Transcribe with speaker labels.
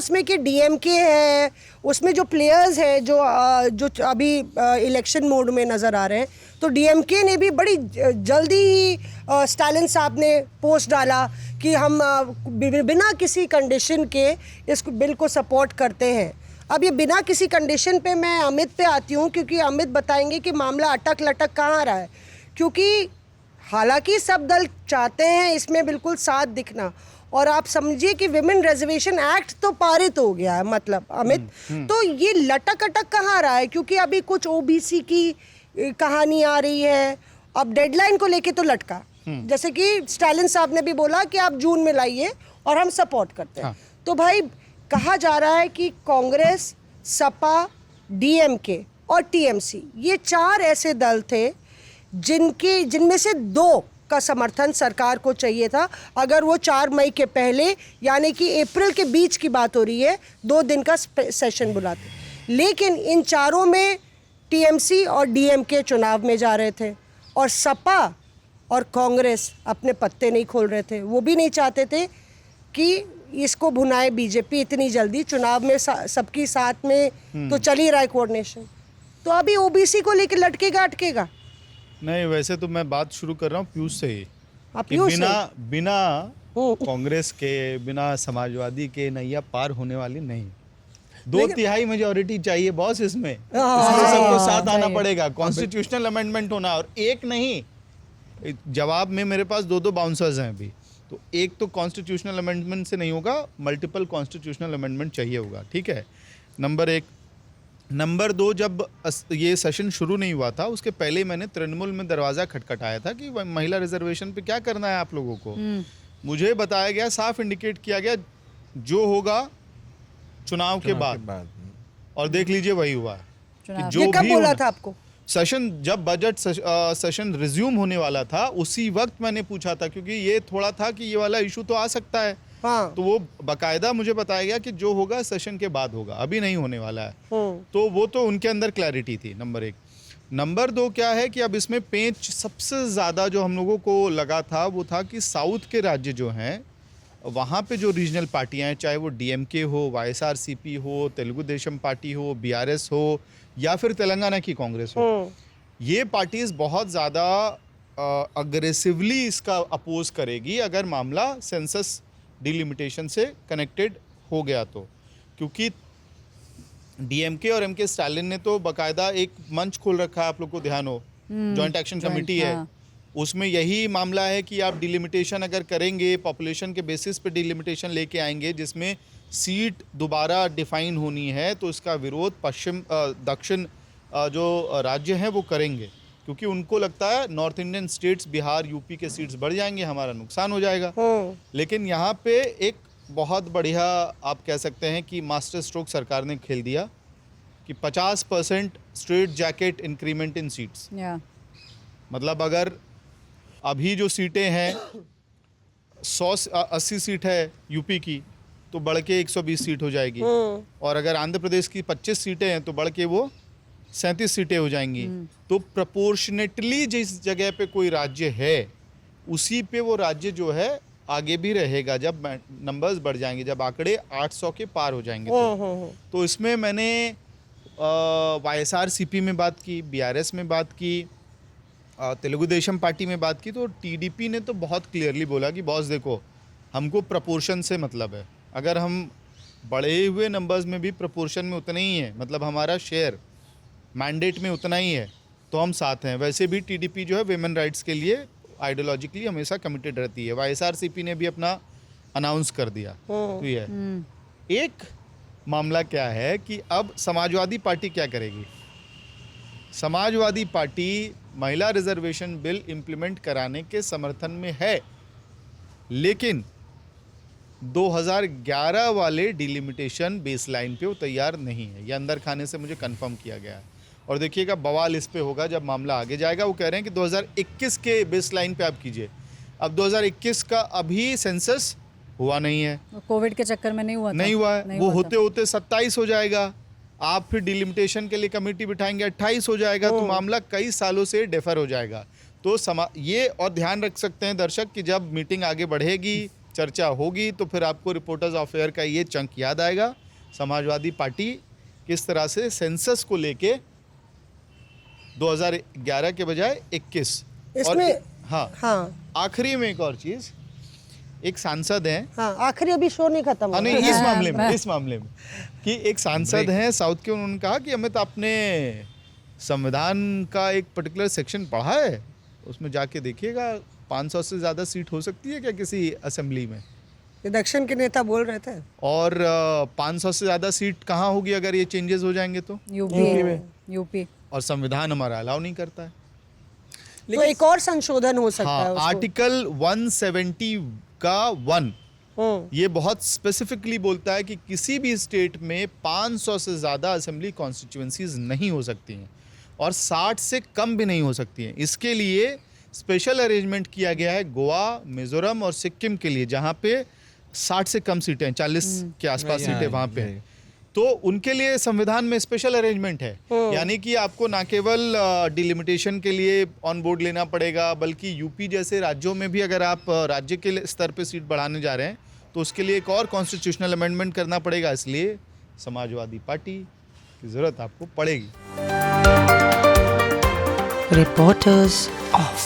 Speaker 1: जिसमें कि डीएमके है, उसमें जो प्लेयर्स हैं जो अभी इलेक्शन मोड में नज़र आ रहे हैं, तो डीएमके ने भी बड़ी जल्दी ही स्टालिन साहब ने पोस्ट डाला कि हम बिना किसी कंडीशन के इस बिल को सपोर्ट करते हैं। अब ये बिना किसी कंडीशन पे मैं अमित पे आती हूँ, क्योंकि अमित बताएंगे कि मामला अटक लटक कहाँ रहा है। क्योंकि हालांकि सब दल चाहते हैं इसमें बिल्कुल साथ दिखना, और आप समझिए कि विमेन रिजर्वेशन एक्ट तो पारित हो गया है, मतलब अमित, तो ये लटक अटक कहाँ रहा है? क्योंकि अभी कुछ ओबीसी की कहानी आ रही है, अब डेडलाइन को लेके तो लटका, जैसे कि स्टालिन साहब ने भी बोला कि आप जून में लाइए और हम सपोर्ट करते हैं।
Speaker 2: हाँ।
Speaker 1: तो भाई कहा जा रहा है कि कांग्रेस, सपा, डीएमके और टीएमसी, ये 4 ऐसे दल थे जिनमें से 2 का समर्थन सरकार को चाहिए था, अगर वो 4 मई के पहले यानी कि अप्रैल के बीच की बात हो रही है 2 दिन का सेशन बुलाते। लेकिन इन चारों में टीएमसी और डीएमके चुनाव में जा रहे थे, और सपा और कांग्रेस अपने पत्ते नहीं खोल रहे थे। वो भी नहीं चाहते थे कि इसको भुनाए बीजेपी इतनी जल्दी चुनाव में, सबकी साथ में तो चल ही रहा है कोऑर्डिनेशन। तो अभी ओबीसी को लेकर लटकेगा अटकेगा
Speaker 2: नहीं। वैसे तो मैं बात शुरू कर रहा हूँ पीयूष से ही कि बिना कांग्रेस के, बिना समाजवादी के नैया पार होने वाली नहीं। 2/3 मेजोरिटी चाहिए बॉस इसमें सबको साथ आना पड़ेगा, कॉन्स्टिट्यूशनल अमेंडमेंट होना, और एक नहीं, जवाब में मेरे पास 2 बाउंसर्स हैं अभी। तो एक तो कॉन्स्टिट्यूशनल अमेंडमेंट से नहीं होगा, मल्टीपल कॉन्स्टिट्यूशनल अमेंडमेंट चाहिए होगा, ठीक है, नंबर 1। नंबर 2, जब ये सेशन शुरू नहीं हुआ था उसके पहले मैंने तृणमूल में दरवाज़ा खटखटाया था कि महिला रिजर्वेशन पे क्या करना है आप लोगों को। मुझे बताया गया, साफ इंडिकेट किया गया, जो होगा चुनाव के बाद, और देख लीजिए वही हुआ है।
Speaker 1: ये कब बोला था आपको?
Speaker 2: सेशन जब बजट सेशन रिज्यूम होने वाला था उसी वक्त मैंने पूछा था, क्योंकि ये थोड़ा था कि ये वाला इशू तो आ सकता है। हाँ। तो वो बाकायदा मुझे बताया गया कि जो होगा सेशन के बाद होगा, अभी नहीं होने वाला है। तो वो तो उनके अंदर क्लैरिटी थी, नंबर 1। नंबर 2 क्या है कि अब इसमें पेंच सबसे ज़्यादा जो हम लोगों को लगा था वो था कि साउथ के राज्य जो हैं वहाँ पे जो रीजनल पार्टियाँ हैं, चाहे वो डीएमके हो, वाईएसआरसीपी हो, तेलुगु देशम पार्टी हो, बीआरएस हो, या फिर तेलंगाना की कांग्रेस हो, ये पार्टीज बहुत ज़्यादा अग्रेसिवली इसका अपोज करेगी अगर मामला सेंसस डिलिमिटेशन से कनेक्टेड हो गया तो। क्योंकि डीएमके और एमके स्टालिन ने तो बाकायदा एक मंच खोल रखा है, आप लोग को ध्यान हो, जॉइंट एक्शन कमेटी है, उसमें यही मामला है कि आप डिलिमिटेशन अगर करेंगे, पॉपुलेशन के बेसिस पे डिलिमिटेशन लेके आएंगे जिसमें सीट दोबारा डिफाइन होनी है, तो इसका विरोध दक्षिण जो राज्य हैं वो करेंगे, क्योंकि उनको लगता है north Indian states, Bihar, UP के सीट्स बढ़ जाएंगे, हमारा नुकसान हो जाएगा। लेकिन यहाँ पे एक बहुत बढ़िया आप कह सकते हैं कि मास्टर स्ट्रोक सरकार ने खेल दिया कि 50% straight jacket increment in seats. मतलब अगर अभी जो सीटें हैं 180 सीट है यूपी की, तो बढ़ के 120 सीट हो जाएगी, और अगर आंध्र प्रदेश की 25 सीटें हैं तो बढ़ के वो 37 सीटें हो जाएंगी। तो प्रपोर्शनेटली जिस जगह पे कोई राज्य है उसी पे वो राज्य जो है आगे भी रहेगा, जब नंबर्स बढ़ जाएंगे, जब आंकड़े 800 के पार हो जाएंगे तो इसमें मैंने वाईएसआरसीपी में बात की, बीआरएस में बात की, तेलुगु देशम पार्टी में बात की, तो टीडीपी ने तो बहुत क्लियरली बोला कि बॉस देखो, हमको प्रपोर्शन से मतलब है, अगर हम बढ़े हुए नंबर्स में भी प्रपोर्शन में उतना ही है, मतलब हमारा शेयर मैंडेट में उतना ही है, तो हम साथ हैं। वैसे भी टीडीपी जो है विमेन राइट्स के लिए आइडियोलॉजिकली हमेशा कमिटेड रहती है। वाईएसआरसीपी ने भी अपना अनाउंस कर दिया। तो ये एक मामला क्या है कि अब समाजवादी पार्टी क्या करेगी। समाजवादी पार्टी महिला रिजर्वेशन बिल इम्प्लीमेंट कराने के समर्थन में है, लेकिन 2011 वाले डिलिमिटेशन बेसलाइन पे वो तैयार नहीं है। ये अंदर खाने से मुझे कंफर्म किया गया है। और देखिएगा बवाल इस पे होगा जब मामला आगे जाएगा। वो कह रहे हैं कि 2021 के बेसलाइन पे आप कीजिए। अब 2021 का अभी सेंसस हुआ नहीं है,
Speaker 1: कोविड के चक्कर में नहीं हुआ
Speaker 2: है। वो होते होते 27 हो जाएगा, आप फिर डिलिमिटेशन के लिए कमेटी बिठाएंगे 28 हो जाएगा, तो मामला कई सालों से डेफर हो जाएगा। तो ये और ध्यान रख सकते हैं दर्शक कि जब मीटिंग आगे बढ़ेगी, चर्चा होगी तो फिर आपको रिपोर्टर्स अफेयर का ये चंक याद आएगा। समाजवादी पार्टी किस तरह से सेंसस को लेके 2011 के बजाय 21
Speaker 1: इसमें
Speaker 2: हाँ आखिरी में एक और चीज, एक सांसद हैं,
Speaker 1: हाँ आखिरी अभी शो नहीं खत्म हुआ।
Speaker 2: नहीं इस मामले में कि एक सांसद हैं साउथ के, उन्होंने कहा कि अमित आपने संविधान का एक पर्टिकुलर सेक्शन पढ़ा है, उसमें जाके देखिएगा 500 से ज़्यादा सीट हो सकती है क्या किसी असेंबली में।
Speaker 1: ये दक्षिण के नेता बोल रहे थे।
Speaker 2: और 500 से ज़्यादा सीट कहाँ होगी अगर ये चेंजेस हो जाएंगे तो
Speaker 3: यूपी में, यूपी।
Speaker 2: और संविधान हमारा अलाउ नहीं करता है।
Speaker 1: तो एक और संशोधन हो सकता है उसको।
Speaker 2: आर्टिकल 170 का 1 ये बहुत स्पेसिफिकली बोलता है कि किसी भी स्टेट में 500 से ज़्यादा असेंबली कॉन्स्टिट्यूएंसीज नहीं हो सकती हैं और 60 से कम भी नहीं हो सकती हैं। इसके लिए स्पेशल अरेंजमेंट किया गया है गोवा, मिजोरम और सिक्किम के लिए, जहाँ पे 60 से कम सीटें, 40 के आसपास सीटें वहाँ पे हैं। तो उनके लिए संविधान में स्पेशल अरेंजमेंट है, यानी कि आपको ना केवल डिलिमिटेशन के लिए ऑन बोर्ड लेना पड़ेगा, बल्कि यूपी जैसे राज्यों में भी अगर आप राज्य के स्तर पे सीट बढ़ाने जा रहे हैं तो उसके लिए एक और कॉन्स्टिट्यूशनल अमेंडमेंट करना पड़ेगा। इसलिए समाजवादी पार्टी की ज़रूरत आपको पड़ेगी।
Speaker 4: Reporters off.